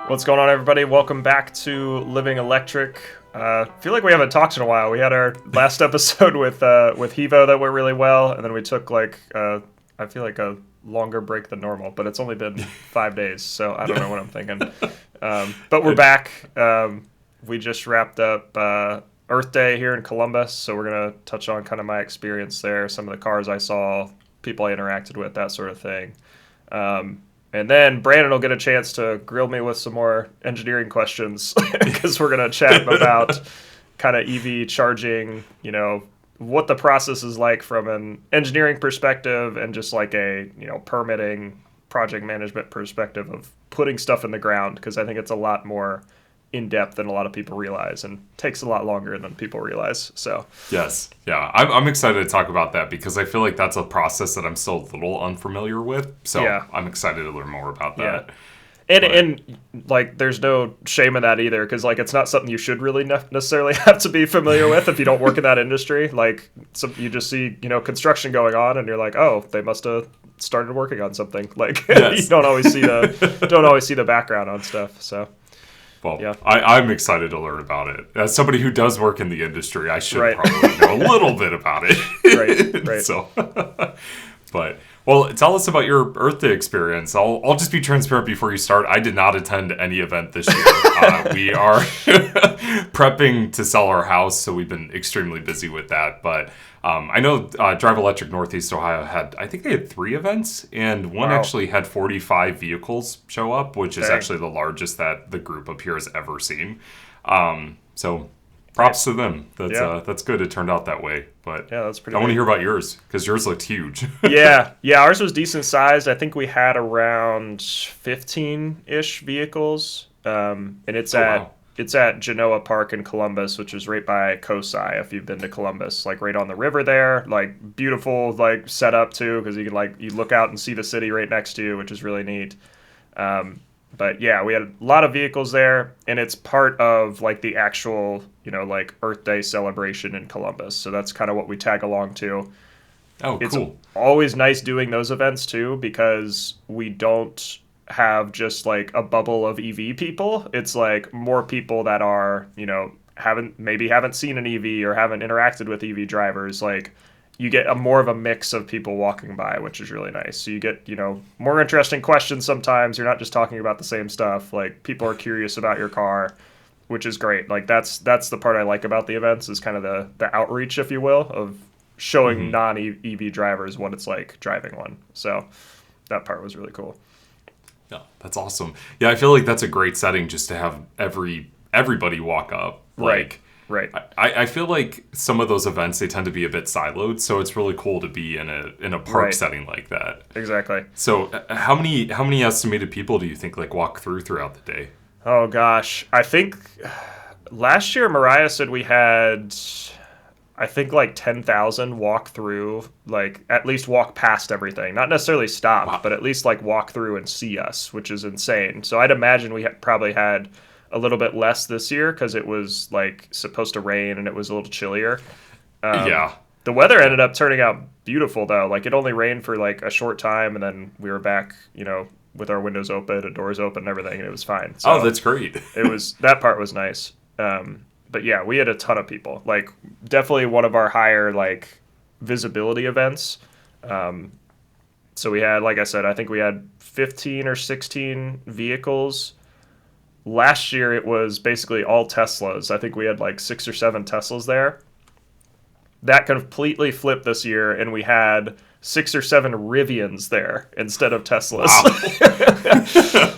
What's going on, everybody? Welcome back to Living Electric. Feel like we haven't talked in a while. We had our last episode with Hevo that went really well, and then we took I feel like a longer break than normal, but it's only been 5 days, so I don't know what I'm thinking. But we're back. We just wrapped up Earth Day here in Columbus, so we're gonna touch on kind of my experience there, some of the cars I saw, people I interacted with, that sort of thing. And then Brandon will get a chance to grill me with some more engineering questions because we're going to chat about kind of EV charging, what the process is like from an engineering perspective and just like a, permitting, project management perspective of putting stuff in the ground, because I think it's a lot more in-depth than a lot of people realize and takes a lot longer than people realize. So yes, yeah, I'm excited to talk about that because I feel like that's a process that I'm still a little unfamiliar with. So yeah. I'm excited to learn more about that. Yeah. And like, there's no shame in that either, because like, it's not something you should really necessarily have to be familiar with if you don't work in that industry. Like, you just see construction going on, and you're like, oh, they must have started working on something. Like, yes. You don't always see the background on stuff. So. Well, yeah. I'm excited to learn about it. As somebody who does work in the industry, I should probably know a little bit about it. Right. So, well, tell us about your Earth Day experience. I'll just be transparent before you start. I did not attend any event this year. We are prepping to sell our house, so we've been extremely busy with that. But I know Drive Electric Northeast Ohio I think they had 3 events, and one actually had 45 vehicles show up, which is actually the largest that the group up here has ever seen. So props to them. That's good. It turned out that way. But yeah, that's pretty. I want to hear about yours because yours looked huge. yeah, ours was decent sized. I think we had around 15-ish vehicles, and it's at Genoa Park in Columbus, which is right by COSI, if you've been to Columbus, like right on the river there. Like, beautiful like setup too, because you can you look out and see the city right next to you, which is really neat. But yeah, we had a lot of vehicles there, and it's part of like the actual like Earth Day celebration in Columbus. So that's kind of what we tag along to. Oh, it's cool. Always nice doing those events too, because we don't have just like a bubble of EV people. It's like more people that are, haven't seen an EV or haven't interacted with EV drivers. Like, you get more of a mix of people walking by, which is really nice. So you get, more interesting questions sometimes. You're not just talking about the same stuff. Like, people are curious about your car, which is great. Like, that's the part I like about the events, is kind of the outreach, if you will, of showing non-EV drivers what it's like driving one. So that part was really cool. Yeah, that's awesome. Yeah, I feel like that's a great setting just to have everybody walk up. Right. I feel like some of those events, they tend to be a bit siloed, so it's really cool to be in a park setting like that. Exactly. So how many estimated people do you think walk throughout the day? Oh gosh, I think last year Mariah said we had, I think 10,000 walk through, at least walk past everything. Not necessarily stop, but at least walk through and see us, which is insane. So I'd imagine we probably had a little bit less this year because it was supposed to rain and it was a little chillier. Yeah. The weather ended up turning out beautiful though. It only rained for a short time, and then we were back, with our windows open and doors open and everything, and it was fine. So that's great. That part was nice. But yeah, we had a ton of people. Definitely one of our higher visibility events. So we had, like I said, I think we had 15 or 16 vehicles. Last year it was basically all Teslas. I think we had 6 or 7 Teslas there. That completely flipped this year, and we had 6 or 7 Rivians there instead of Teslas.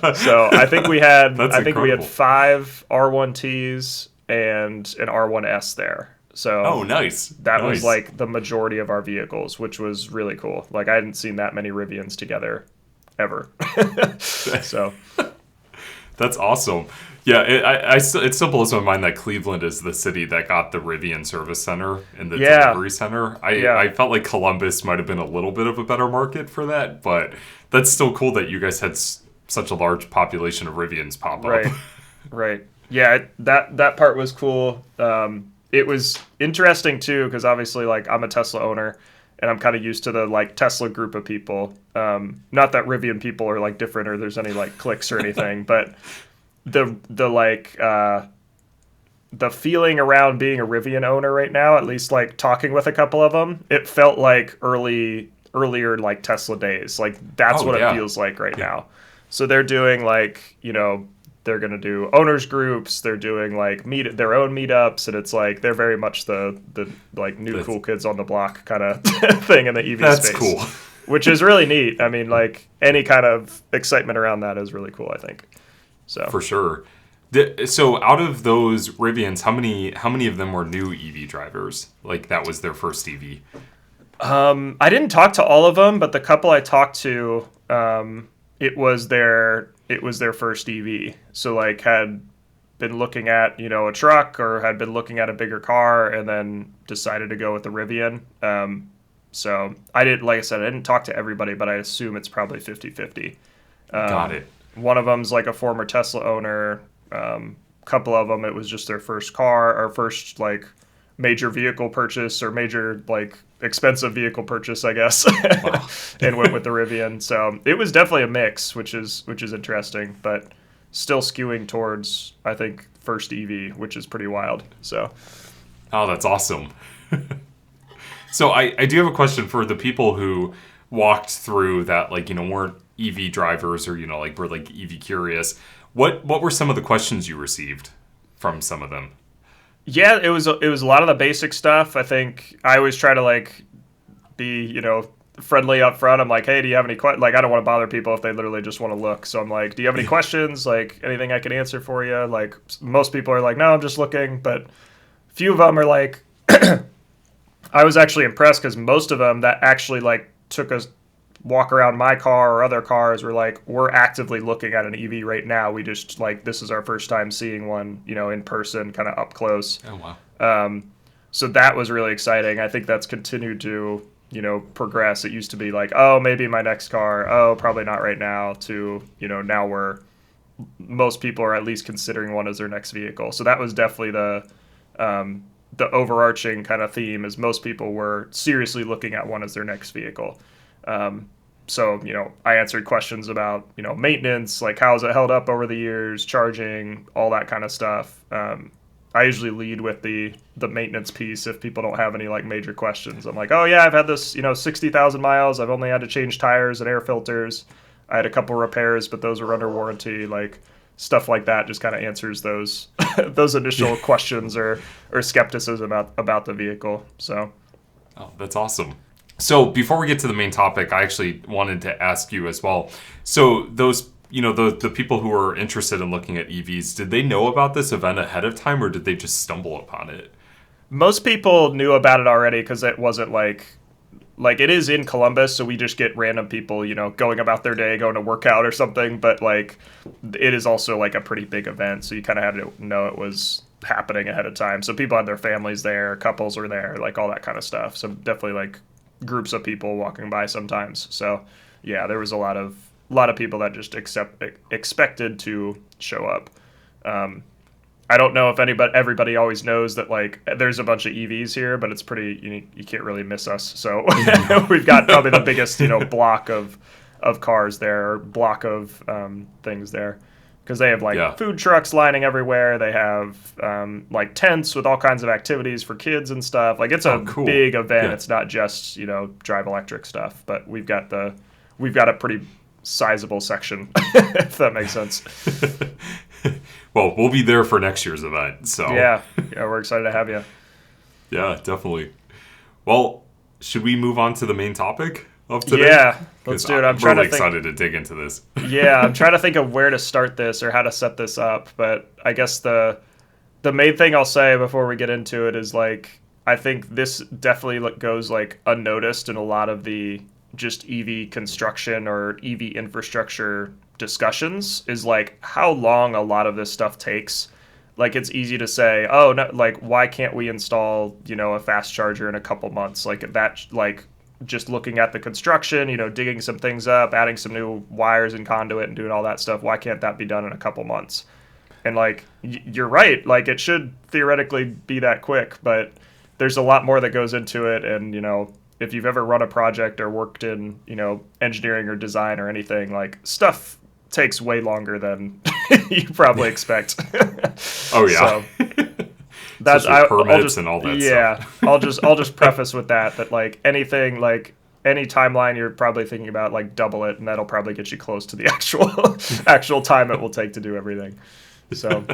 Wow. So I think we had we had 5 R1Ts and an R1S there. So nice. That was the majority of our vehicles, which was really cool. I hadn't seen that many Rivians together ever. So that's awesome. Yeah, it still blows my mind that Cleveland is the city that got the Rivian Service Center and the delivery center. I felt like Columbus might have been a little bit of a better market for that, but that's still cool that you guys had such a large population of Rivians pop up. Right. Yeah, that part was cool. It was interesting too, because obviously I'm a Tesla owner, and I'm kind of used to the Tesla group of people. Not that Rivian people are different or there's any cliques or anything, but the like the feeling around being a Rivian owner right now, at least like talking with a couple of them, it felt like earlier like Tesla days. Like that's what it feels like right now. So they're doing like, they're going to do owners groups, they're doing like their own meetups, and it's like they're very much the like new cool kids on the block kind of thing in the EV that's space. Cool. Which is really neat. I mean, like any kind of excitement around that is really cool, I think. So for sure. So out of those Rivians, how many of them were new EV drivers? Like that was their first EV? I didn't talk to all of them, but the couple I talked to, it was their first EV. So like had been looking at, a truck or had been looking at a bigger car and then decided to go with the Rivian. So like I said, I didn't talk to everybody, but I assume it's probably 50-50. Got it. One of them's like a former Tesla owner. Couple of them, it was just their first car or first like major vehicle purchase or major like expensive vehicle purchase, I guess, wow. And went with the Rivian. So it was definitely a mix, which is interesting, but still skewing towards, I think, first EV, which is pretty wild. So, oh, that's awesome. So I do have a question for the people who walked through that, like, weren't EV drivers or, like were like EV curious. What were some of the questions you received from some of them? Yeah, it was a lot of the basic stuff. I think I always try to like be, friendly up front. I'm like, hey, do you have any questions? Like, I don't want to bother people if they literally just want to look. So I'm like, do you have any questions? Like anything I can answer for you? Like most people are like, no, I'm just looking. But a few of them are like, I was actually impressed because most of them that actually like took us walk around my car or other cars were like, we're actively looking at an EV right now. We just like, this is our first time seeing one, in person, kind of up close. Oh, wow. So that was really exciting. I think that's continued to, progress. It used to be like, oh, maybe my next car. Oh, probably not right now to, now most people are at least considering one as their next vehicle. So that was definitely the overarching kind of theme is most people were seriously looking at one as their next vehicle. So, I answered questions about, maintenance, like how's it held up over the years, charging, all that kind of stuff. I usually lead with the maintenance piece if people don't have any like major questions. I'm like, oh yeah, I've had this, 60,000 miles. I've only had to change tires and air filters. I had a couple repairs, but those were under warranty. Like stuff like that just kind of answers those those initial questions or skepticism about the vehicle. So, oh, that's awesome. So before we get to the main topic, I actually wanted to ask you as well. So those, the people who are interested in looking at EVs, did they know about this event ahead of time or did they just stumble upon it? Most people knew about it already because it wasn't like it is in Columbus. So we just get random people, going about their day, going to work out or something. But like it is also like a pretty big event. So you kind of had to know it was happening ahead of time. So people had their families there, couples were there, like all that kind of stuff. So definitely like groups of people walking by sometimes. So yeah, there was a lot of people that just expected to show up. I don't know if everybody always knows that like there's a bunch of EVs here, but it's pretty you can't really miss us. So we've got probably the biggest block of cars there, or block of things there, because they have like food trucks lining everywhere. They have like tents with all kinds of activities for kids and stuff. Like it's a big event. Yeah. It's not just drive electric stuff, but we've got a pretty sizable section, if that makes sense. Well, we'll be there for next year's event. So yeah, we're excited to have you. Yeah, definitely. Well, should we move on to the main topic of today? Yeah, let's do it. I'm really excited to dig into this. Yeah, I'm trying to think of where to start this or how to set this up, but I guess the main thing I'll say before we get into it is like I think this definitely goes like unnoticed in a lot of the just EV construction or EV infrastructure discussions is like how long a lot of this stuff takes. Like it's easy to say, oh no, like why can't we install a fast charger in a couple months? Like that, like just looking at the construction, digging some things up, adding some new wires and conduit and doing all that stuff, why can't that be done in a couple months? And like you're right, like it should theoretically be that quick, but there's a lot more that goes into it. And if you've ever run a project or worked in engineering or design or anything, like stuff takes way longer than you probably expect. Oh yeah. So that's permits and all that stuff. I'll just preface with that like anything like any timeline you're probably thinking about, like double it, and that'll probably get you close to the actual time it will take to do everything. So.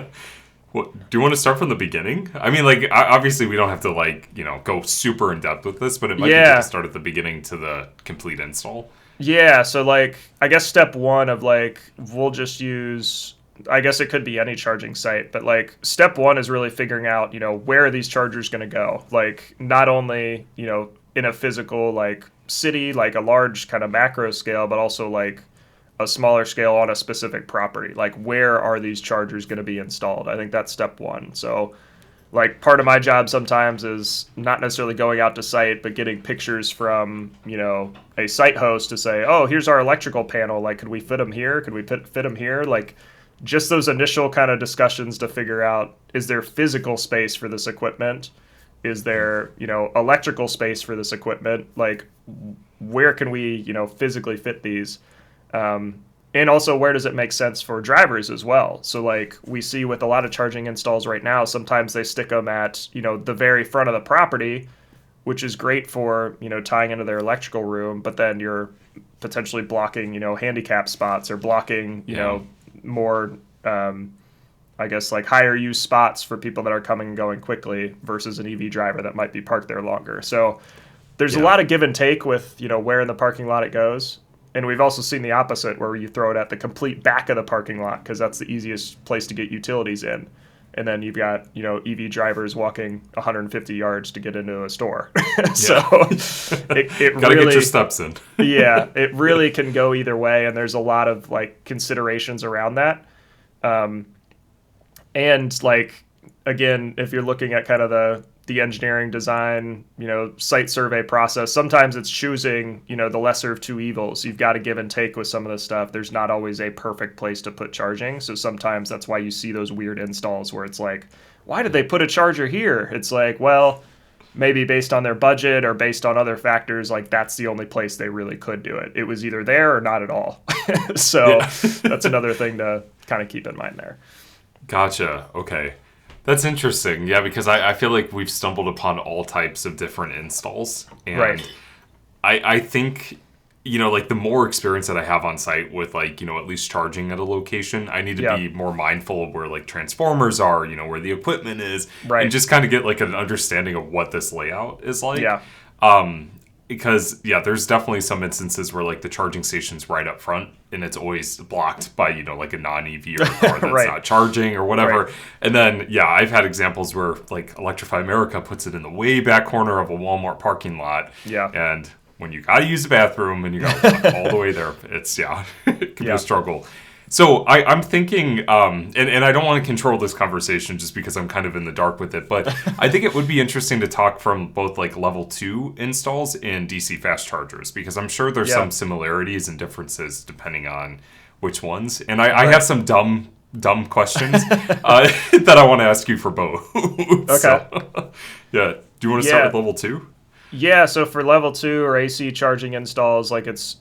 Well, do you want to start from the beginning? I mean, like, obviously we don't have to, like, go super in depth with this, but it might be good to start at the beginning to the complete install. Yeah, so, like, I guess step one of, like, we'll just use, I guess it could be any charging site, but, like, step one is really figuring out, where are these chargers going to go? Like, not only, in a physical, like, city, like a large kind of macro scale, but also, like, a smaller scale on a specific property. Like, where are these chargers going to be installed? I think that's step one. So, like, part of my job sometimes is not necessarily going out to site, but getting pictures from, a site host to say, oh, here's our electrical panel. Like, could we fit them here? Could we fit them here? Like, just those initial kind of discussions to figure out, is there physical space for this equipment? Is there, electrical space for this equipment? Like, where can we, physically fit these? And also, where does it make sense for drivers as well? So, like, we see with a lot of charging installs right now, sometimes they stick them at, the very front of the property, which is great for, tying into their electrical room, but then you're potentially blocking, handicap spots or blocking, more, I guess, like, higher use spots for people that are coming and going quickly versus an EV driver that might be parked there longer. So there's a lot of give and take with, where in the parking lot it goes. And we've also seen the opposite, where you throw it at the complete back of the parking lot because that's the easiest place to get utilities in. And then you've got, EV drivers walking 150 yards to get into a store. So it gotta really, get your steps in. Yeah, it really can go either way. And there's a lot of, like, considerations around that. And, like, again, if you're looking at kind of the engineering design, site survey process, sometimes it's choosing, the lesser of two evils. You've got to give and take with some of this stuff. There's not always a perfect place to put charging. So sometimes that's why you see those weird installs where it's like, why did they put a charger here? It's like, well, maybe based on their budget or based on other factors, like that's the only place they really could do it. It was either there or not at all. So that's another thing to kind of keep in mind there. Gotcha. Okay. That's interesting, yeah, because I feel like we've stumbled upon all types of different installs. And right. I think, like the more experience that I have on site with, like, at least charging at a location, I need to be more mindful of where, like, transformers are, where the equipment is, and just kind of get, like, an understanding of what this layout is like. Yeah. Because, there's definitely some instances where, like, the charging station's right up front, and it's always blocked by, like, a non-EV or a car that's not charging or whatever. Right. And then, I've had examples where, like, Electrify America puts it in the way back corner of a Walmart parking lot. Yeah. And when you got to use the bathroom and you got to walk all the way there, it's, it can be a struggle. So I'm thinking, and I don't want to control this conversation just because I'm kind of in the dark with it, but I think it would be interesting to talk from both, like, level 2 installs and DC fast chargers, because I'm sure there's some similarities and differences depending on which ones. And I have some dumb questions that I want to ask you for both. Okay. So, do you want to start with level 2? Yeah, so for level 2 or AC charging installs, like it's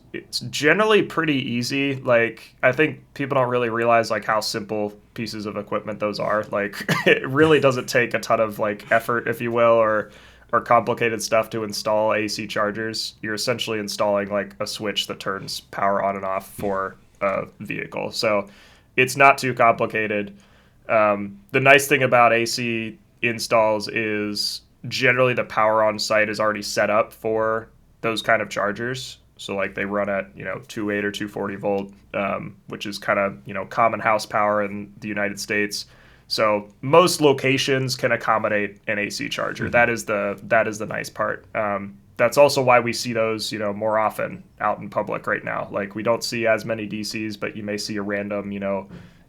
generally pretty easy. Like, I think people don't really realize, like, how simple pieces of equipment those are. Like, it really doesn't take a ton of, like, effort, if you will, or complicated stuff to install AC chargers. You're essentially installing, like, a switch that turns power on and off for a vehicle. So it's not too complicated. The nice thing about AC installs is generally the power on site is already set up for those kind of chargers. So, like, they run at, 2.8 or 240 volt, which is kind of, common house power in the United States. So most locations can accommodate an AC charger. Mm-hmm. That is the nice part. That's also why we see those, more often out in public right now. Like, we don't see as many DCs, but you may see a random,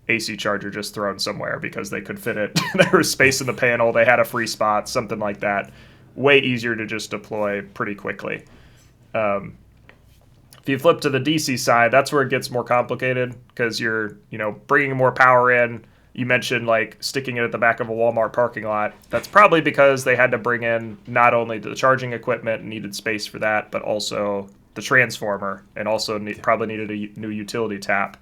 AC charger just thrown somewhere because they could fit it. There was space in the panel. They had a free spot, something like that. Way easier to just deploy pretty quickly. If you flip to the DC side, that's where it gets more complicated because you're, bringing more power in. You mentioned, like, sticking it at the back of a Walmart parking lot. That's probably because they had to bring in not only the charging equipment and needed space for that, but also the transformer and also probably needed a new utility tap.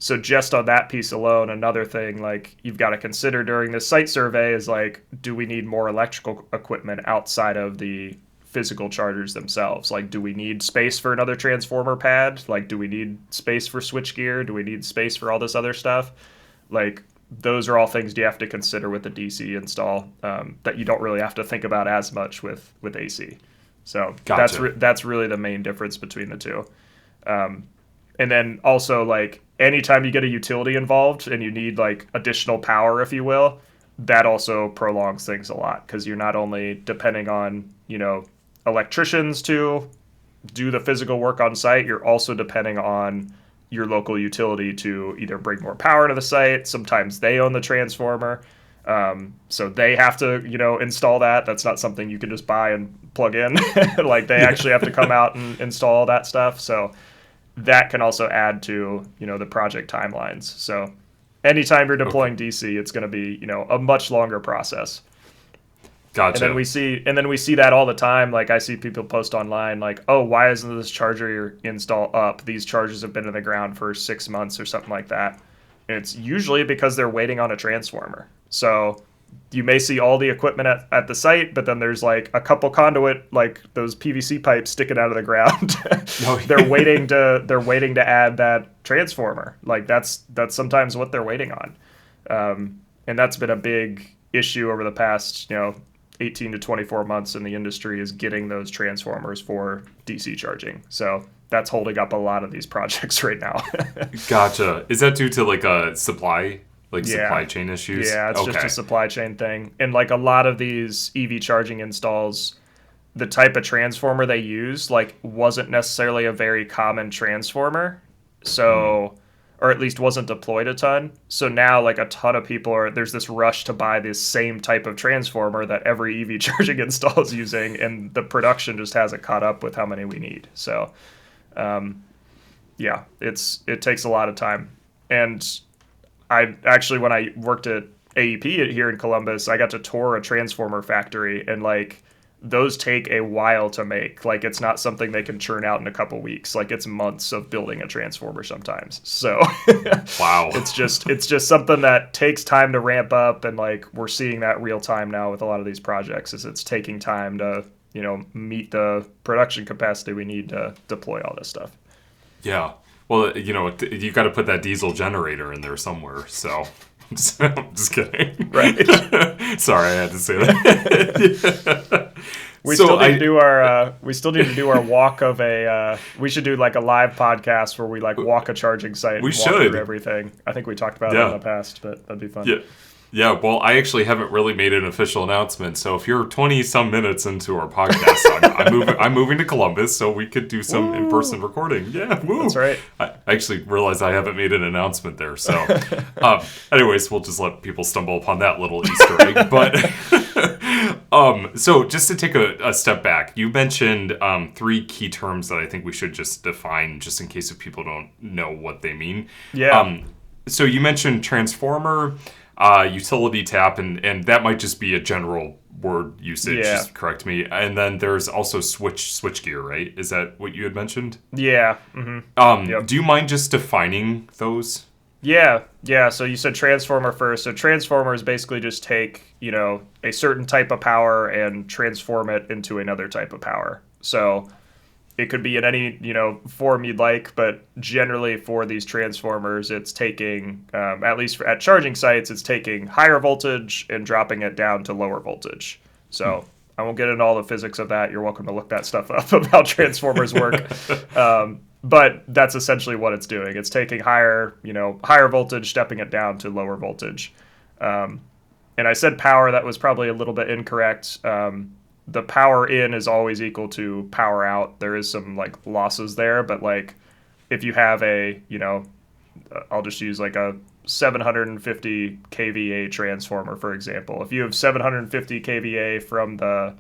So just on that piece alone, another thing like you've got to consider during this site survey is like, do we need more electrical equipment outside of the physical chargers themselves? Like, do we need space for another transformer pad? Like, do we need space for switchgear? Do we need space for all this other stuff? Like, those are all things you have to consider with the DC install that you don't really have to think about as much with AC. So Gotcha. that's really the main difference between the two. And then also, like, anytime you get a utility involved and you need like additional power, if you will, that also prolongs things a lot, because you're not only depending on, electricians to do the physical work on site, you're also depending on your local utility to either bring more power to the site. Sometimes they own the transformer. So they have to, install that. That's not something you can just buy and plug in. Like, they actually have to come out and install all that stuff. So that can also add to, the project timelines. So anytime you're deploying DC, it's going to be, a much longer process. Gotcha. And then we see that all the time. Like, I see people post online like, oh, why isn't this charger install up? These chargers have been in the ground for 6 months or something like that. And it's usually because they're waiting on a transformer. So you may see all the equipment at the site, but then there's like a couple conduit, like those PVC pipes sticking out of the ground. They're waiting to add that transformer. Like, that's sometimes what they're waiting on. And that's been a big issue over the past, 18 to 24 months in the industry, is getting those transformers for DC charging. So that's holding up a lot of these projects right now. Gotcha. Is that due to like a supply chain issues? Yeah, it's just a supply chain thing. And like a lot of these EV charging installs, the type of transformer they use like wasn't necessarily a very common transformer. So or at least wasn't deployed a ton. So now, like, a ton of people there's this rush to buy this same type of transformer that every EV charging install is using, and the production just hasn't caught up with how many we need. So, yeah, it takes a lot of time. And I actually, when I worked at AEP here in Columbus, I got to tour a transformer factory, and like, those take a while to make. Like, it's not something they can churn out in a couple weeks. Like, it's months of building a transformer sometimes. So wow. It's just something that takes time to ramp up, and like, we're seeing that real time now with a lot of these projects, is it's taking time to, meet the production capacity we need to deploy all this stuff. Yeah. Well, you got to put that diesel generator in there somewhere. So I'm just kidding. Right. Sorry, I had to say that. We still need to do our walk of a. We should do like a live podcast where we like walk a charging site. And walk through everything. I think we talked about it in the past, but that'd be fun. Yeah. Yeah, well, I actually haven't really made an official announcement. So if you're 20-some minutes into our podcast, I'm moving to Columbus, so we could do some in-person recording. Yeah, woo. That's right. I actually realized I haven't made an announcement there. So anyways, we'll just let people stumble upon that little Easter egg. But so just to take a step back, you mentioned 3 key terms that I think we should just define, just in case if people don't know what they mean. Yeah. So you mentioned transformer, utility tap, and that might just be a general word usage. Yeah. Just correct me. And then there's also switchgear, right? Is that what you had mentioned? Yeah. Mm-hmm. Yep. Do you mind just defining those? Yeah. So you said transformer first. So transformers basically just take, a certain type of power and transform it into another type of power. So it could be in any, form you'd like, but generally for these transformers, it's taking, at least at charging sites, it's taking higher voltage and dropping it down to lower voltage. So I won't get into all the physics of that. You're welcome to look that stuff up of how transformers work. But that's essentially what it's doing. It's taking higher voltage, stepping it down to lower voltage. And I said power, that was probably a little bit incorrect. The power in is always equal to power out. There is some like losses there, but like if you have I'll just use like a 750 kVA transformer, for example. If you have 750 kVA from the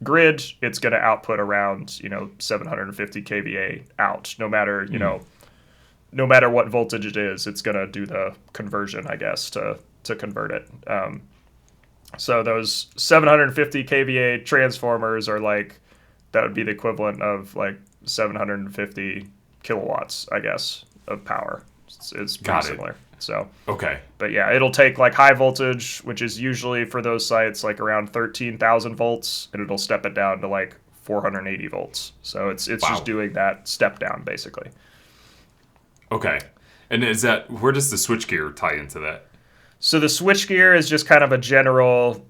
grid, it's going to output around, 750 kVA out, no matter, no matter what voltage it is, it's going to do the conversion, I guess, to convert it. So those 750 kVA transformers are like, that would be the equivalent of like 750 kilowatts, I guess, of power. It's pretty similar. So okay, but yeah, it'll take like high voltage, which is usually for those sites like around 13,000 volts, and it'll step it down to like 480 volts. So it's just doing that step down basically. Okay, and where does the switchgear tie into that? So the switchgear is just kind of a general,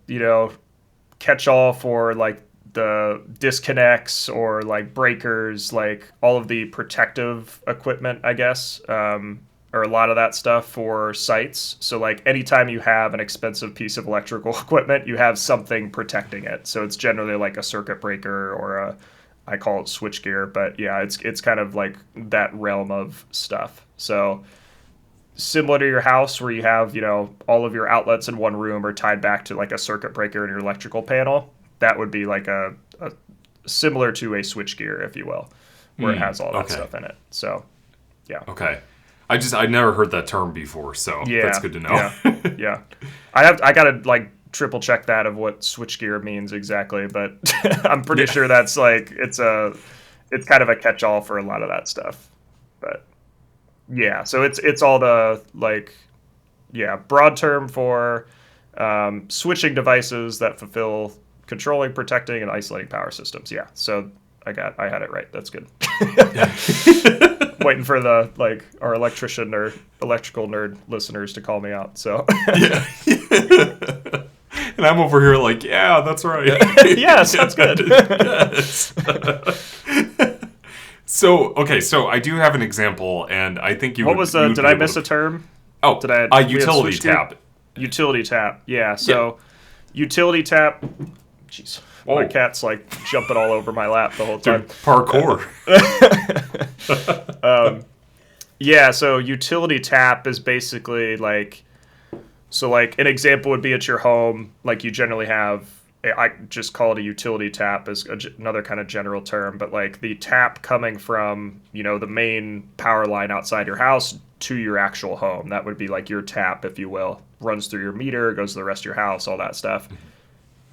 catch-all for like the disconnects or like breakers, like all of the protective equipment, I guess, or a lot of that stuff for sites. So like anytime you have an expensive piece of electrical equipment, you have something protecting it. So it's generally like a circuit breaker or I call it switchgear, but yeah, it's kind of like that realm of stuff. So similar to your house where you have, all of your outlets in one room are tied back to like a circuit breaker in your electrical panel, that would be like a similar to a switchgear, if you will, where it has all that stuff in it. So, yeah. Okay. I never heard that term before, so that's good to know. Yeah. I gotta like triple check that of what switchgear means exactly, but I'm pretty sure that's like it's kind of a catch-all for a lot of that stuff. But yeah, so it's all the like broad term for switching devices that fulfill controlling, protecting, and isolating power systems. Yeah, so I had it right. That's good. Waiting for the our electrician or electrical nerd listeners to call me out. So yeah. And I'm over here like, yeah, that's right. Yeah, sounds good. Yes. So I do have an example, and I think What was the? Did I miss a term? Oh, did I? Utility tap. Utility tap. Yeah. So, utility tap. Jeez, my cat's like jumping all over my lap the whole time. Dude, parkour. Yeah. So utility tap is basically like. So like an example would be at your home, like you generally have. I just call it a utility tap as another kind of general term, but like the tap coming from, the main power line outside your house to your actual home. That would be like your tap, if you will. Runs through your meter, goes to the rest of your house, all that stuff.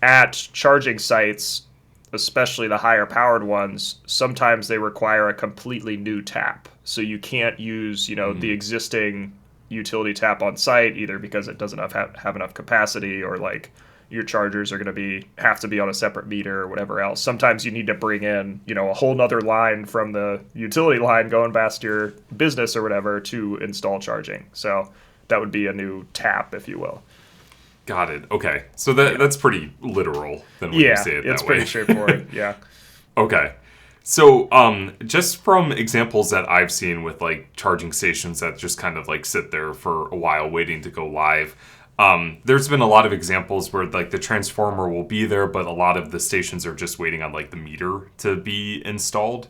At charging sites, especially the higher powered ones, sometimes they require a completely new tap. So you can't use, the existing utility tap on site, either because it doesn't have enough capacity or like your chargers are going to have to be on a separate meter or whatever else. Sometimes you need to bring in, a whole nother line from the utility line going past your business or whatever to install charging. So that would be a new tap, if you will. Got it. Okay. So that's pretty literal then when you say it that way. Yeah, it's pretty straightforward. Yeah. Okay. So just from examples that I've seen with like charging stations that just kind of like sit there for a while waiting to go live, there's been a lot of examples where like the transformer will be there, but a lot of the stations are just waiting on like the meter to be installed.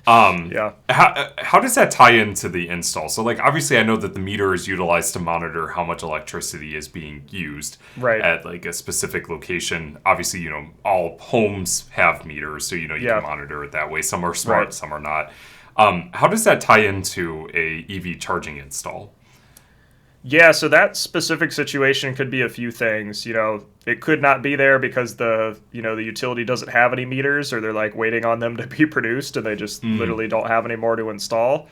Yeah. How does that tie into the install? So like obviously I know that the meter is utilized to monitor how much electricity is being used at like a specific location. Obviously, all homes have meters, so you can monitor it that way. Some are smart, some are not. How does that tie into a EV charging install? Yeah, so that specific situation could be a few things. It could not be there because the utility doesn't have any meters, or they're like waiting on them to be produced and they just literally don't have any more to install.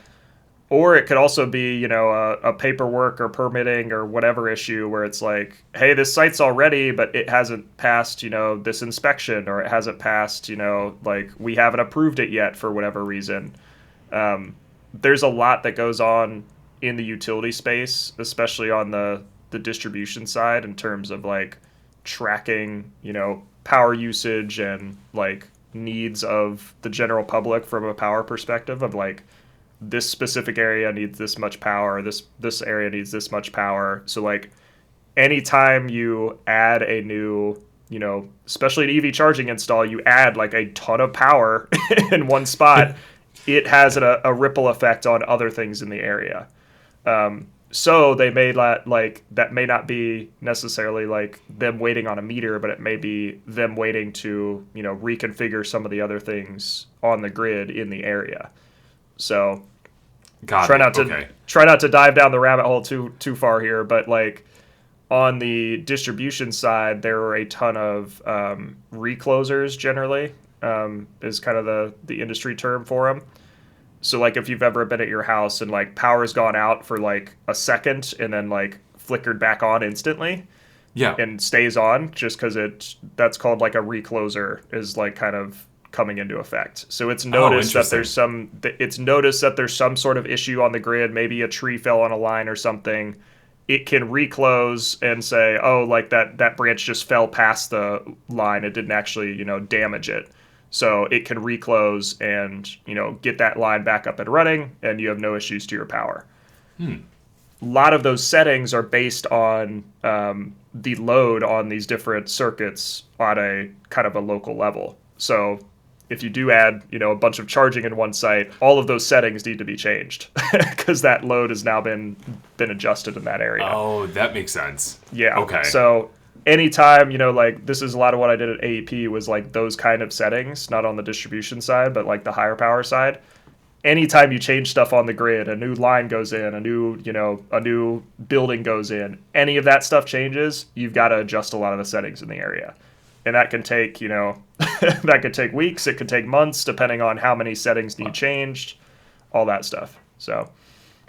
Or it could also be, a paperwork or permitting or whatever issue where it's like, hey, this site's all ready, but it hasn't passed, this inspection, or it hasn't passed, like we haven't approved it yet for whatever reason. There's a lot that goes on in the utility space, especially on the distribution side, in terms of like tracking, power usage and like needs of the general public from a power perspective of like this specific area needs this much power, this area needs this much power. So like anytime you add a new, especially an EV charging install, you add like a ton of power in one spot, it has a ripple effect on other things in the area. So they may that may not be necessarily like them waiting on a meter, but it may be them waiting to, reconfigure some of the other things on the grid in the area. So try not to dive down the rabbit hole too far here, but like on the distribution side, there are a ton of reclosers generally, is kind of the industry term for them. So like if you've ever been at your house and like power's gone out for like a second and then like flickered back on instantly, Yeah. and stays on just because that's called like a recloser is like kind of coming into effect. So it's noticed that it's noticed that there's some sort of issue on the grid. Maybe a tree fell on a line or something. It can reclose and say, oh, like that branch just fell past the line. It didn't actually, damage it. So it can reclose and, get that line back up and running, and you have no issues to your power. A lot of those settings are based on the load on these different circuits on a kind of a local level. So if you do add, a bunch of charging in one site, all of those settings need to be changed because that load has now been adjusted in that area. Oh, that makes sense. Yeah. Okay. So anytime, like this is a lot of what I did at AEP was like those kind of settings, not on the distribution side, but like the higher power side. Anytime you change stuff on the grid, a new line goes in, a new building goes in, any of that stuff changes, you've got to adjust a lot of the settings in the area. And that can take, that could take weeks, it could take months, depending on how many settings need changed, all that stuff. So,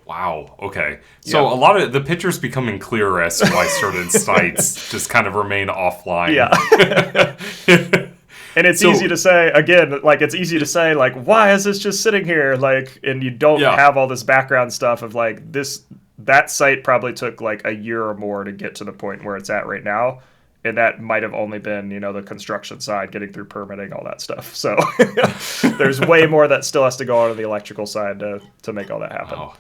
wow. Okay. So a lot of the picture's becoming clearer as to why certain sites just kind of remain offline. Yeah. And it's easy to say, again, like it's easy to say, like, why is this just sitting here? Like, and you don't have all this background stuff of like that site probably took like a year or more to get to the point where it's at right now. And that might have only been, the construction side, getting through permitting, all that stuff. So there's way more that still has to go on the electrical side to make all that happen. Wow.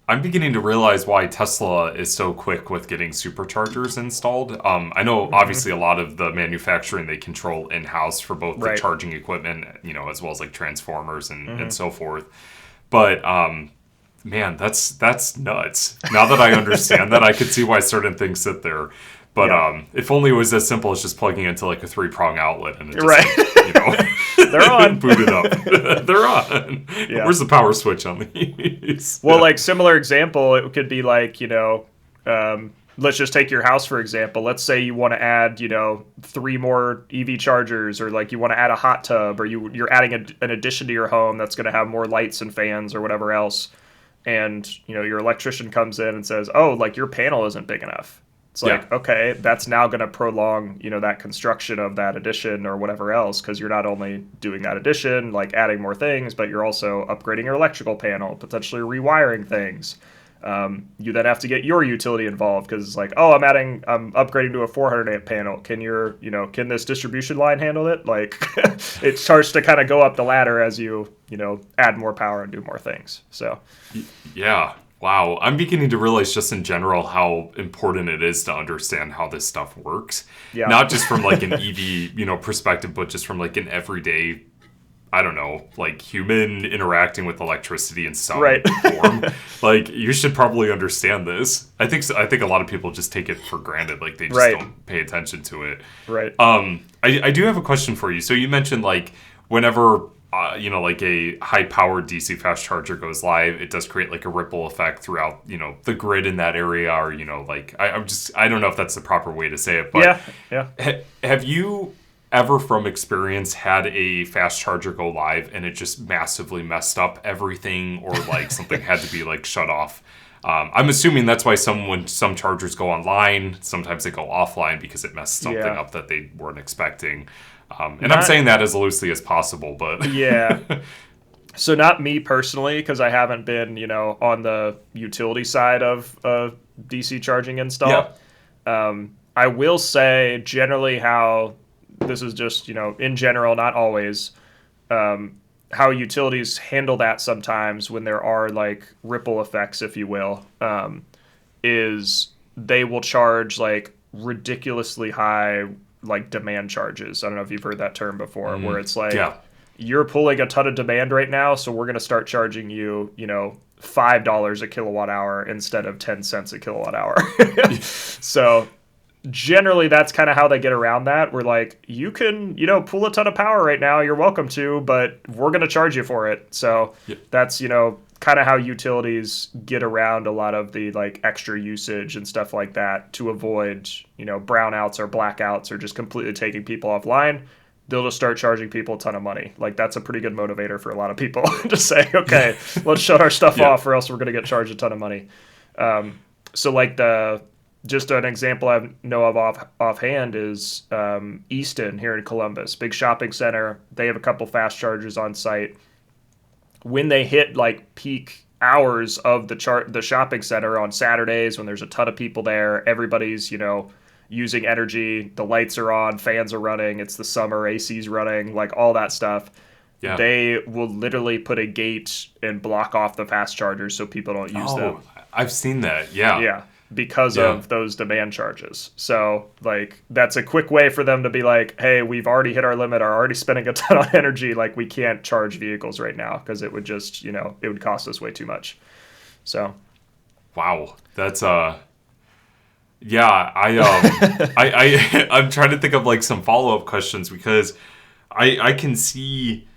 I'm beginning to realize why Tesla is so quick with getting superchargers installed. I know obviously a lot of the manufacturing they control in-house for both the charging equipment, as well as like transformers and so forth. But man, that's nuts. Now that I understand that, I could see why certain things sit there. But if only it was as simple as just plugging into like a 3-prong outlet and it just they're on. Boot it up. They're on. Yeah. Where's the power switch on these? Well, like similar example, it could be like, let's just take your house, for example. Let's say you want to add, 3 more EV chargers, or like you want to add a hot tub, or you're adding an addition to your home that's going to have more lights and fans or whatever else. And, your electrician comes in and says, oh, like your panel isn't big enough. It's like, okay, that's now going to prolong, that construction of that addition or whatever else, because you're not only doing that addition, like adding more things, but you're also upgrading your electrical panel, potentially rewiring things. You then have to get your utility involved because it's like, oh, I'm upgrading to a 400 amp panel. Can this distribution line handle it? Like, it starts to kind of go up the ladder as you add more power and do more things. So, yeah. Wow, I'm beginning to realize just in general how important it is to understand how this stuff works. Yeah. Not just from like an EV, perspective, but just from like an everyday, I don't know, like human interacting with electricity in some form. Like, you should probably understand this. I think a lot of people just take it for granted, like they just don't pay attention to it. Right. I do have a question for you. So you mentioned like whenever like a high-powered DC fast charger goes live, it does create like a ripple effect throughout, the grid in that area, or like I don't know if that's the proper way to say it, but have you ever from experience had a fast charger go live and it just massively messed up everything, or like something had to be like shut off? I'm assuming that's why when some chargers go online, sometimes they go offline because it messed something up that they weren't expecting. And I'm saying that as loosely as possible, but yeah. So not me personally, because I haven't been, on the utility side of DC charging install. Yeah. I will say generally how this is just, in general, not always, how utilities handle that sometimes when there are like ripple effects, if you will, is they will charge like ridiculously high like demand charges. I don't know if you've heard that term before, where it's like you're pulling a ton of demand right now, so we're going to start charging you, $5 a kilowatt hour instead of 10 cents a kilowatt hour. So generally that's kind of how they get around that. We're like, you can, pull a ton of power right now, you're welcome to, but we're going to charge you for it. So that's, kind of how utilities get around a lot of the like extra usage and stuff like that to avoid, brownouts or blackouts or just completely taking people offline. they'll just start charging people a ton of money. Like, that's a pretty good motivator for a lot of people to say, okay, let's shut our stuff off or else we're going to get charged a ton of money. So like just an example I know of offhand is Easton here in Columbus, big shopping center. They have a couple fast chargers on site. When they hit like peak hours of the shopping center on Saturdays, when there's a ton of people there, everybody's, using energy, the lights are on, fans are running, it's the summer, AC's running, like all that stuff. Yeah. They will literally put a gate and block off the fast chargers so people don't use them. I've seen that. Yeah. Yeah. Because of those demand charges. So, like, that's a quick way for them to be like, hey, we've already hit our limit, are already spending a ton of energy. Like, we can't charge vehicles right now because it would just, it would cost us way too much. So. Wow. That's, yeah, I'm trying to think of, like, some follow-up questions because I can see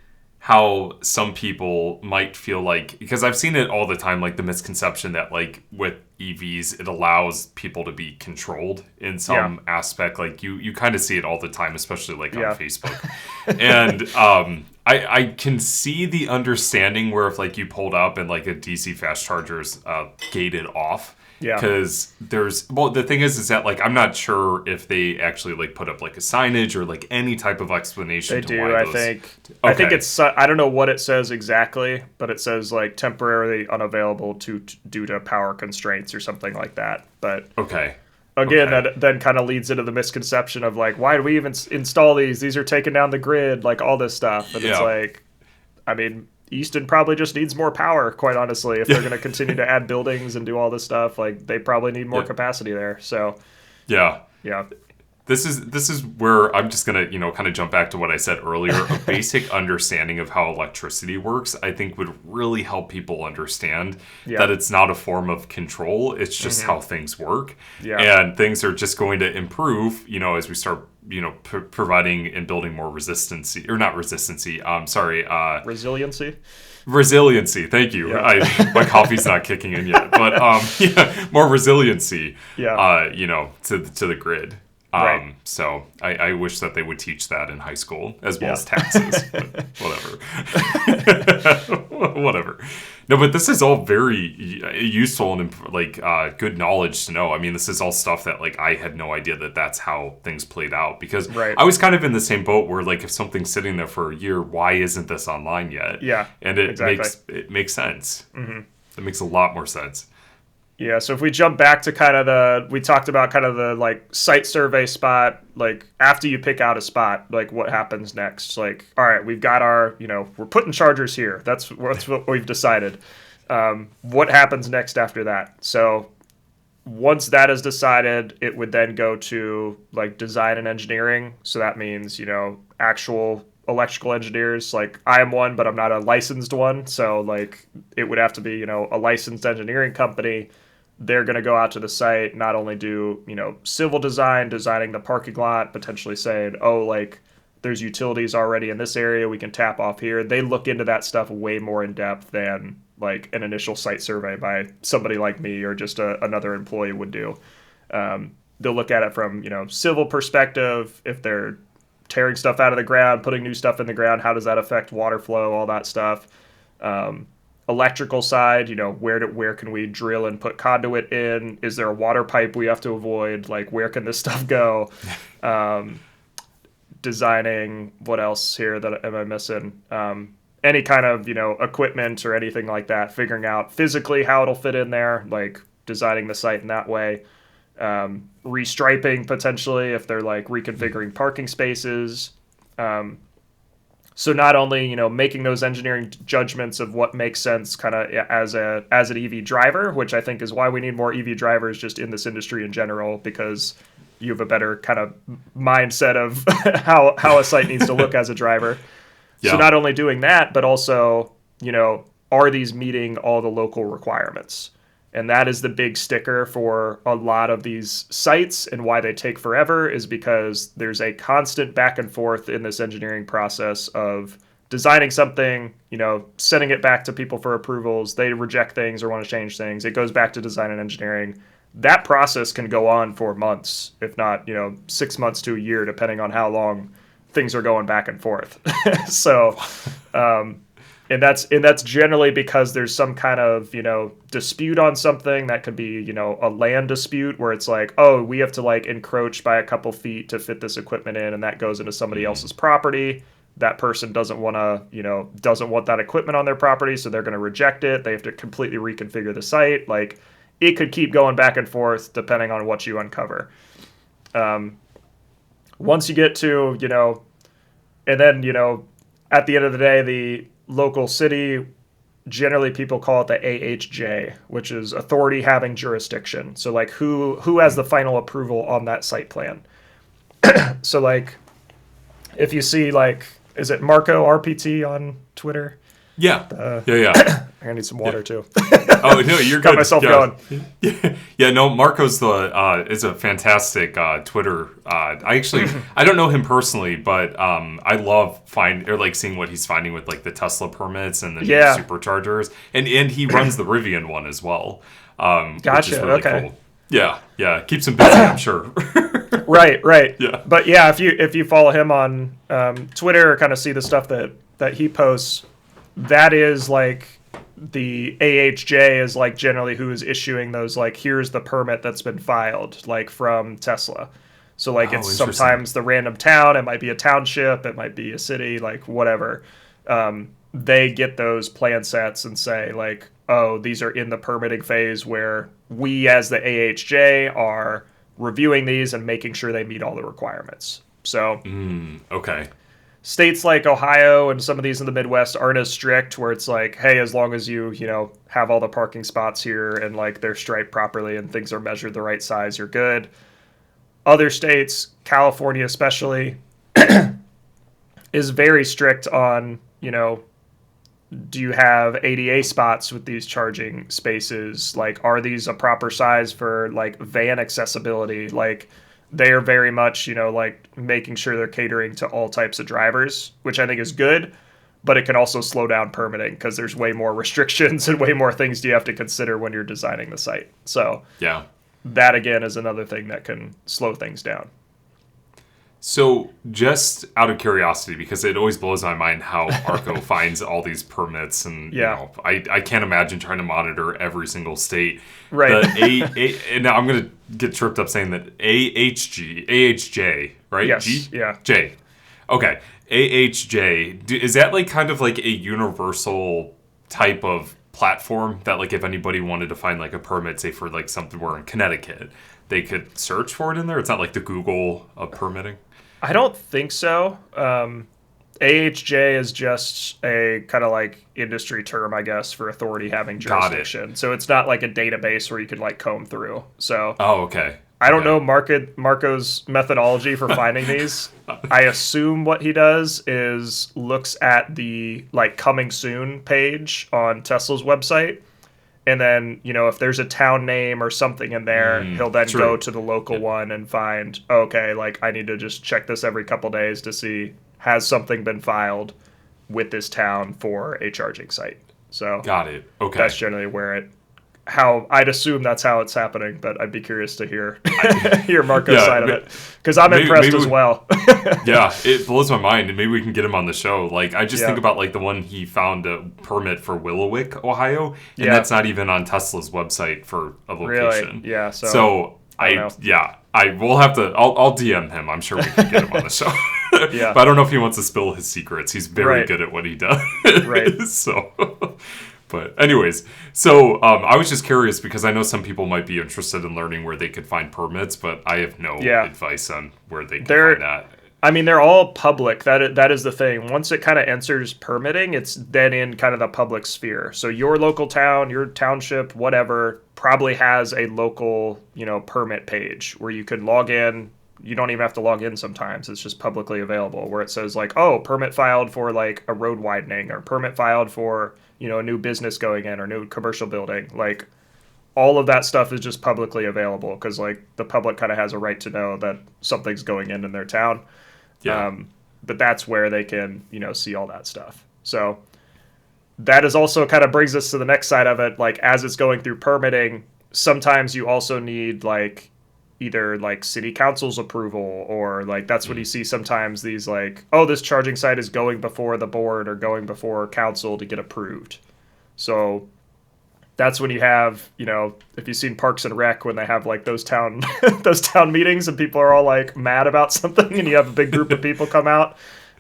how some people might feel like, because I've seen it all the time, like the misconception that like with EVs, it allows people to be controlled in some aspect. Like you kind of see it all the time, especially like on Facebook. And I can see the understanding where if like you pulled up and like a DC fast charger's gated off. Yeah. Because the thing is that like I'm not sure if they actually like put up like a signage or like any type of explanation. They do, I think. Okay. I think it's, I don't know what it says exactly, but it says like temporarily unavailable due to power constraints or something like that. But again, that then kind of leads into the misconception of like, why do we even install these? These are taking down the grid, like all this stuff. And it's like, I mean, Easton probably just needs more power, quite honestly. If they're going to continue to add buildings and do all this stuff, like they probably need more capacity there. So, yeah. This is where I'm just gonna kind of jump back to what I said earlier. A basic understanding of how electricity works, I think, would really help people understand that it's not a form of control. It's just how things work, and things are just going to improve. As we start providing and building more resiliency. Resiliency. Thank you. Yeah. My coffee's not kicking in yet, but more resiliency. To the grid. Right. So I wish that they would teach that in high school as well as taxes. But whatever. No, but this is all very useful and like good knowledge to know. I mean, this is all stuff that like I had no idea that that's how things played out because I was kind of in the same boat where like if something's sitting there for a year, why isn't this online yet? Yeah, and it makes sense. Mm-hmm. It makes a lot more sense. Yeah, so if we jump back to we talked about kind of the like site survey spot, like after you pick out a spot, like what happens next? Like, all right, we've got our, we're putting chargers here. That's what we've decided. What happens next after that? So once that is decided, it would then go to like design and engineering. So that means, actual electrical engineers. Like I am one, but I'm not a licensed one. So like it would have to be, a licensed engineering company. They're going to go out to the site, not only do, civil designing the parking lot, potentially saying, oh, like there's utilities already in this area, we can tap off here. They look into that stuff way more in depth than like an initial site survey by somebody like me or just another employee would do. They'll look at it from, civil perspective. If they're tearing stuff out of the ground, putting new stuff in the ground, how does that affect water flow, all that stuff. Electrical side, where can we drill and put conduit in? Is there a water pipe we have to avoid? Like, where can this stuff go? Designing, what else here that am I missing? Any kind of, equipment or anything like that, figuring out physically how it'll fit in there, like designing the site in that way. Restriping potentially if they're like reconfiguring parking spaces. So not only, making those engineering judgments of what makes sense kind of as an EV driver, which I think is why we need more EV drivers just in this industry in general, because you have a better kind of mindset of how a site needs to look as a driver. Yeah. So not only doing that, but also, are these meeting all the local requirements? And that is the big sticker for a lot of these sites, and why they take forever is because there's a constant back and forth in this engineering process of designing something, sending it back to people for approvals. They reject things or want to change things. It goes back to design and engineering. That process can go on for months, if not, 6 months to a year, depending on how long things are going back and forth. So, and that's generally because there's some kind of, dispute on something that could be, a land dispute where it's like, oh, we have to like encroach by a couple feet to fit this equipment in, and that goes into somebody else's property. That person doesn't want that equipment on their property, so they're going to reject it. They have to completely reconfigure the site. Like, it could keep going back and forth depending on what you uncover. Once you get to, and then, at the end of the day, the local city, generally people call it the AHJ, which is authority having jurisdiction. So like who has the final approval on that site plan? So like if you see like, is it Marco RPT on Twitter? Yeah. Yeah. I need some water too. Oh no, you're Got good. myself going. Yeah. No, Marco's is a fantastic Twitter. I don't know him personally, but I love seeing what he's finding with like the Tesla permits and the new superchargers, and he runs the Rivian one as well. Gotcha. Which is really cool. Yeah. Keeps him busy, I'm sure. Right. Yeah. But yeah, if you follow him on Twitter or kind of see the stuff that he posts, that is like the AHJ is like generally who is issuing those, like, here's the permit that's been filed, like from Tesla. So like it's sometimes the random town, it might be a township, it might be a city, like whatever. They get those plan sets and say like, oh, these are in the permitting phase where we as the AHJ are reviewing these and making sure they meet all the requirements. So okay. States like Ohio and some of these in the Midwest aren't as strict, where it's like, hey, as long as you have all the parking spots here and like they're striped properly and things are measured the right size, you're good. Other states, California especially, is very strict on, do you have ADA spots with these charging spaces? Like, are these a proper size for like van accessibility? Like, they are very much, like making sure they're catering to all types of drivers, which I think is good, but it can also slow down permitting because there's way more restrictions and way more things you have to consider when you're designing the site. So yeah, that again is another thing that can slow things down. So just out of curiosity, because it always blows my mind how ARCO finds all these permits, and I can't imagine trying to monitor every single state. Right. And now I'm going to get tripped up saying that AHJ, right? Yes. G? Yeah. J. Okay. AHJ, is that like kind of like a universal type of platform that like if anybody wanted to find like a permit, say for like something we're in Connecticut, they could search for it in there? It's not like the Google of permitting? I don't think so. AHJ is just a kind of like industry term, I guess, for authority having jurisdiction. So it's not like a database where you could like comb through. So okay. I don't know Marco's methodology for finding these. I assume what he does is looks at the like coming soon page on Tesla's website. And then, if there's a town name or something in there, he'll then go to the local one and find, okay, like I need to just check this every couple days to see, has something been filed with this town for a charging site? So got it. Okay. That's generally how I'd assume that's how it's happening, but I'd be curious to hear Marco's side of it, because I'm impressed as well. Yeah, it blows my mind, and maybe we can get him on the show. Like, I just think about like the one he found a permit for Willowick, Ohio, and that's not even on Tesla's website for a location. Really? Yeah. So I will have to. I'll DM him. I'm sure we can get him on the show. Yeah. But I don't know if he wants to spill his secrets. He's very good at what he does. Right. So. But anyways, so I was just curious because I know some people might be interested in learning where they could find permits, but I have no advice on where they can find that. I mean, they're all public. That is the thing. Once it kind of enters permitting, it's then in kind of the public sphere. So your local town, your township, whatever, probably has a local, permit page where you can log in. You don't even have to log in sometimes. It's just publicly available where it says like, oh, permit filed for like a road widening, or permit filed for, a new business going in or new commercial building. Like all of that stuff is just publicly available because like the public kind of has a right to know that something's going in their town. Yeah. But that's where they can, see all that stuff. So that is also kind of brings us to the next side of it. Like as it's going through permitting, sometimes you also need like, either like city council's approval, or like that's when you see sometimes these like, oh, this charging site is going before the board or going before council to get approved. So that's when you have, if you've seen Parks and Rec, when they have like those town those town meetings and people are all like mad about something, and you have a big group of people come out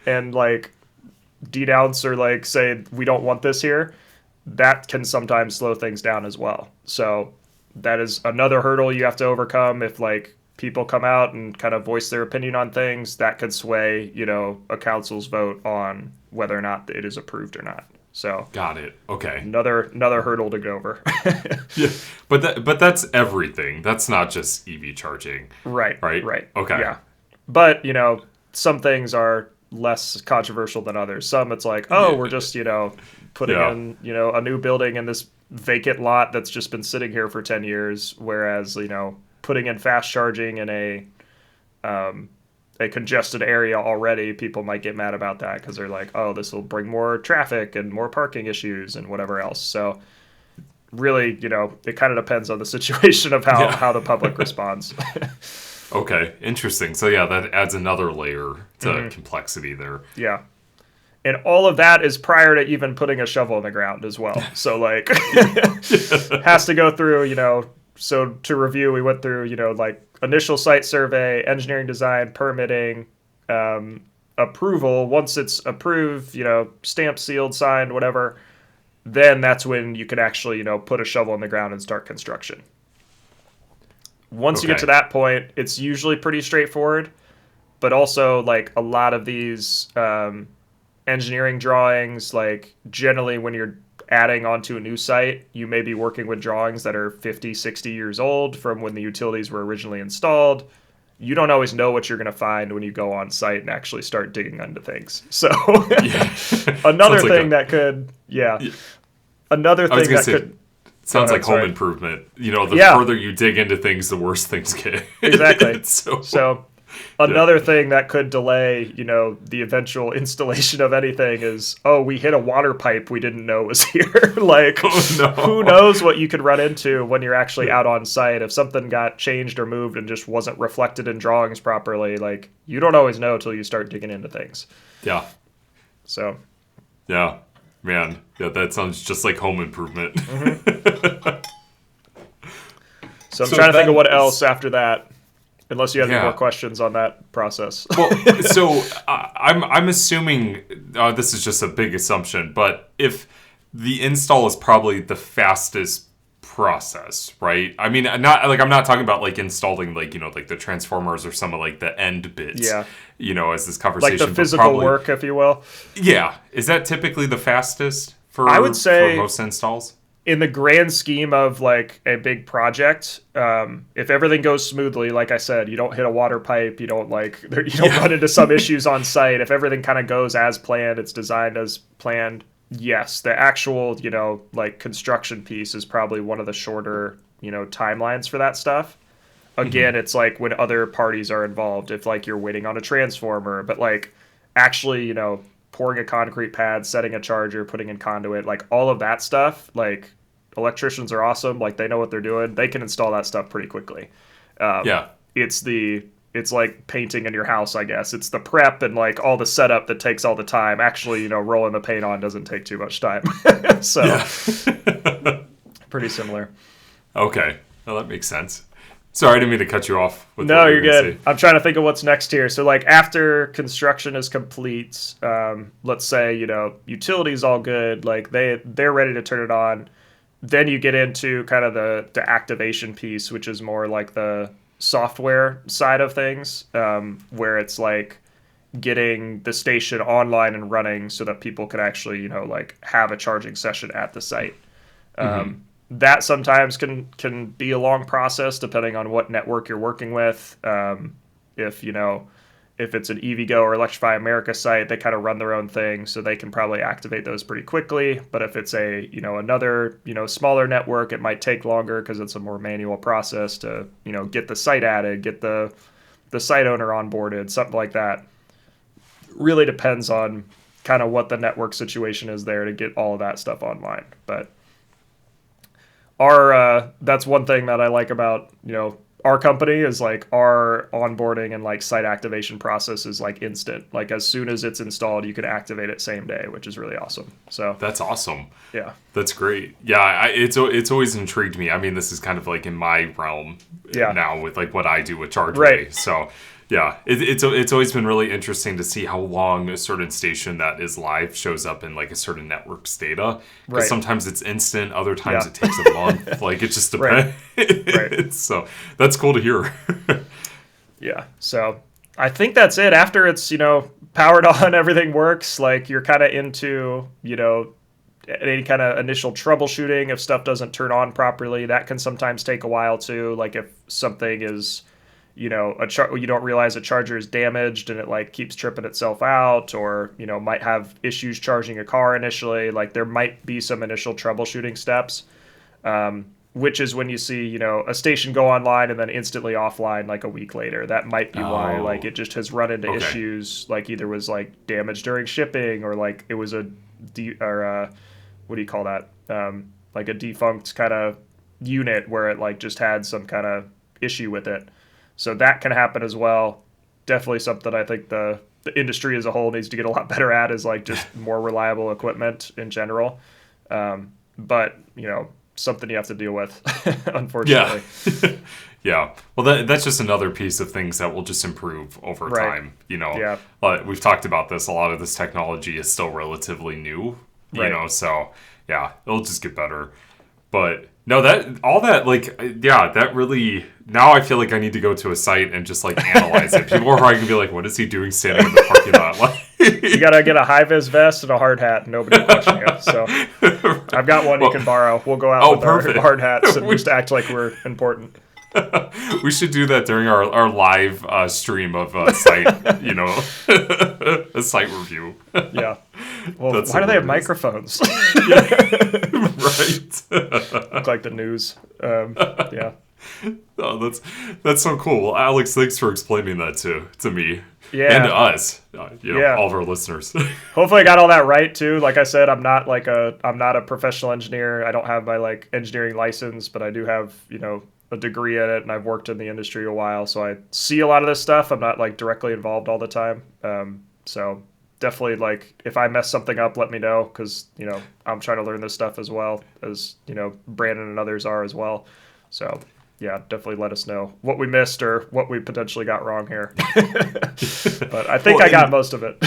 and like denounce or like say we don't want this here. That can sometimes slow things down as well. So that is another hurdle you have to overcome. If like people come out and kind of voice their opinion on things, that could sway, a council's vote on whether or not it is approved or not. So got it. Okay. Another hurdle to get over. Yeah, but that's everything. That's not just EV charging. Right. Okay. Yeah. But, some things are less controversial than others. Some it's like, oh, we're just, putting in, a new building in this vacant lot that's just been sitting here for 10 years. Whereas, putting in fast charging in a congested area already, people might get mad about that because they're like, oh, this will bring more traffic and more parking issues and whatever else. So really, it kind of depends on the situation of how the public responds. Okay, interesting. So yeah, that adds another layer to complexity there. Yeah. And all of that is prior to even putting a shovel in the ground as well. So like has to go through, so to review, we went through, like initial site survey, engineering design, permitting, approval. Once it's approved, stamped, sealed, signed, whatever, then that's when you can actually, put a shovel in the ground and start construction. Once you get to that point, it's usually pretty straightforward, but also like a lot of these engineering drawings, like generally when you're adding onto a new site, you may be working with drawings that are 50, 60 years old from when the utilities were originally installed. You don't always know what you're going to find when you go on site and actually start digging into things. So another thing that could, another thing that could... Sounds like home improvement. The further you dig into things, the worse things get. Exactly. So another thing that could delay, the eventual installation of anything is, oh, we hit a water pipe we didn't know was here. Like, who knows what you could run into when you're actually out on site. If something got changed or moved and just wasn't reflected in drawings properly, like, you don't always know till you start digging into things. Yeah. So. Yeah. Man, that sounds just like home improvement. So I'm trying to think of what else after that, unless you have any more questions on that process. Well, so I'm assuming this is just a big assumption, but if the install is probably the fastest process, right? I mean, I'm not talking about like installing like the transformers or some of like the end bits. Yeah. As this conversation, like the physical work, if you will. Yeah, is that typically the fastest for? I would say for most installs. In the grand scheme of like a big project, if everything goes smoothly, like I said, you don't hit a water pipe, you don't run into some issues on site. If everything kind of goes as planned, it's designed as planned. Yes, the actual, like construction piece is probably one of the shorter, timelines for that stuff. Again, it's like when other parties are involved, if like you're waiting on a transformer, but like actually, pouring a concrete pad, setting a charger, putting in conduit, like all of that stuff, like electricians are awesome. Like they know what they're doing. They can install that stuff pretty quickly. It's like painting in your house, I guess. It's the prep and like all the setup that takes all the time. Actually, rolling the paint on doesn't take too much time. So pretty similar. Okay. Well, that makes sense. Sorry, I didn't mean to cut you off. No, you're good. I'm trying to think of what's next here. So like after construction is complete, let's say, utilities all good, like they're ready to turn it on. Then you get into kind of the activation piece, which is more like the software side of things, where it's like getting the station online and running so that people can actually, like have a charging session at the site. That sometimes can be a long process depending on what network you're working with. If it's an EVgo or Electrify America site, they kind of run their own thing, so they can probably activate those pretty quickly. But if it's another smaller network, it might take longer because it's a more manual process to get the site added, get the site owner onboarded, something like that. Really depends on kind of what the network situation is there to get all of that stuff online. But that's one thing that I like about our company is like our onboarding and like site activation process is like instant. Like as soon as it's installed, you can activate it same day, which is really awesome. So that's awesome. Yeah, that's great. Yeah, it's always intrigued me. I mean, this is kind of like in my realm now with like what I do with ChargeWay. Right. So yeah, it's always been really interesting to see how long a certain station that is live shows up in like a certain network's data. Because sometimes it's instant, other times it takes a month. Like it just depends. Right. So that's cool to hear. Yeah. So I think that's it. After it's, you know, powered on, everything works. Like you're kind of into, you know, any kind of initial troubleshooting if stuff doesn't turn on properly. That can sometimes take a while too. Like if something is, you know, you don't realize a charger is damaged and it like keeps tripping itself out, or, you know, might have issues charging a car initially. Like there might be some initial troubleshooting steps, which is when you see, you know, a station go online and then instantly offline like a week later. That might be why, like it just has run into issues, like either was like damaged during shipping, or like it was what do you call that? Like a defunct kind of unit where it like just had some kind of issue with it. So that can happen as well. Definitely something I think the industry as a whole needs to get a lot better at, is like just more reliable equipment in general. But, you know, something you have to deal with, unfortunately. Yeah. Yeah. Well, that's just another piece of things that will just improve over time. You know, we've talked about this. A lot of this technology is still relatively new, you know, so yeah, it'll just get better. But no, that really, now I feel like I need to go to a site and just like analyze it. People are probably gonna be like, what is he doing standing in the parking lot? You gotta get a high-vis vest and a hard hat, and nobody will question you. So I've got one you can borrow. We'll go out with our hard hats and just act like we're important. We should do that during our live stream of site, you know, a site review. Yeah. Well, why do they have microphones? Right. Look like the news. Yeah. Oh, that's so cool. Well, Alex, thanks for explaining that to me. Yeah. And to us, you know, all of our listeners. Hopefully I got all that right too. Like I said, I'm not a professional engineer. I don't have my like engineering license, but I do have, you know, a degree in it, and I've worked in the industry a while, so I see a lot of this stuff. I'm not like directly involved all the time. So definitely, like, if I mess something up, let me know, because, you know, I'm trying to learn this stuff as well as, you know, Brandon and others are as well. So yeah, definitely let us know what we missed or what we potentially got wrong here. But I think I got most of it.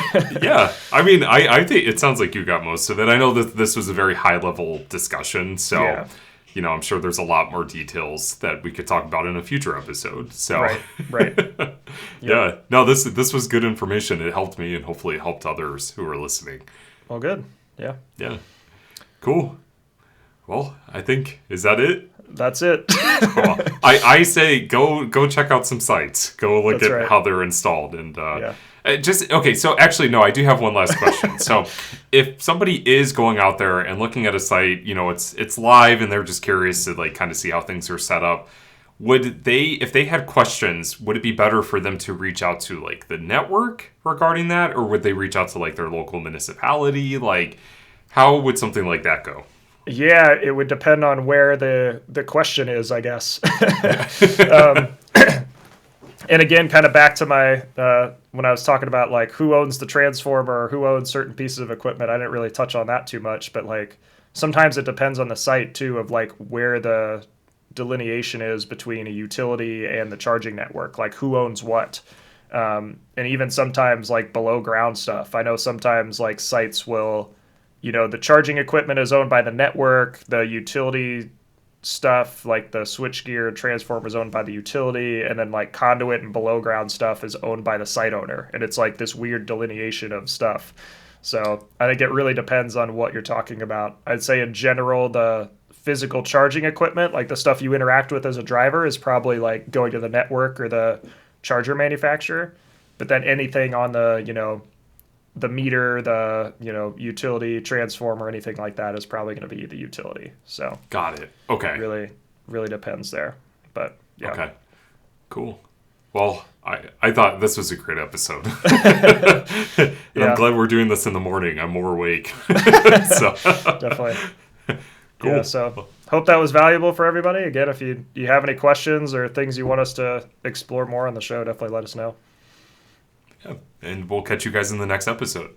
Yeah, I mean, I think it sounds like you got most of it. I know that this was a very high level discussion, so. Yeah. You know, I'm sure there's a lot more details that we could talk about in a future episode. So, right. Yeah. No, this was good information. It helped me, and hopefully it helped others who are listening. Well, good. Yeah. Yeah. Cool. Well, I think, is that it? That's it. Well, I say go check out some sites. Go look at how they're installed, and so actually, no, I do have one last question. So if somebody is going out there and looking at a site, you know, it's live and they're just curious to like kind of see how things are set up, if they had questions, would it be better for them to reach out to like the network regarding that, or would they reach out to like their local municipality? Like, how would something like that go? Yeah, it would depend on where the question is, I guess. And again, kind of back to my, when I was talking about like who owns the transformer or who owns certain pieces of equipment, I didn't really touch on that too much, but like sometimes it depends on the site too, of like where the delineation is between a utility and the charging network, like who owns what. And even sometimes like below ground stuff. I know sometimes like sites will, you know, the charging equipment is owned by the network, the utility stuff like the switchgear transformer is owned by the utility, and then like conduit and below ground stuff is owned by the site owner, and it's like this weird delineation of stuff. So I think it really depends on what you're talking about. I'd say in general the physical charging equipment, like the stuff you interact with as a driver, is probably like going to the network or the charger manufacturer. But then anything on the, you know, the meter, the, you know, utility transformer, anything like that is probably going to be the utility. So got it. Okay. Really depends there. But yeah. Okay. Cool. Well, I thought this was a great episode. And I'm glad we're doing this in the morning. I'm more awake. So definitely. cool. Yeah, so hope that was valuable for everybody. Again, if you have any questions or things you want us to explore more on the show, definitely let us know. Yeah, and we'll catch you guys in the next episode.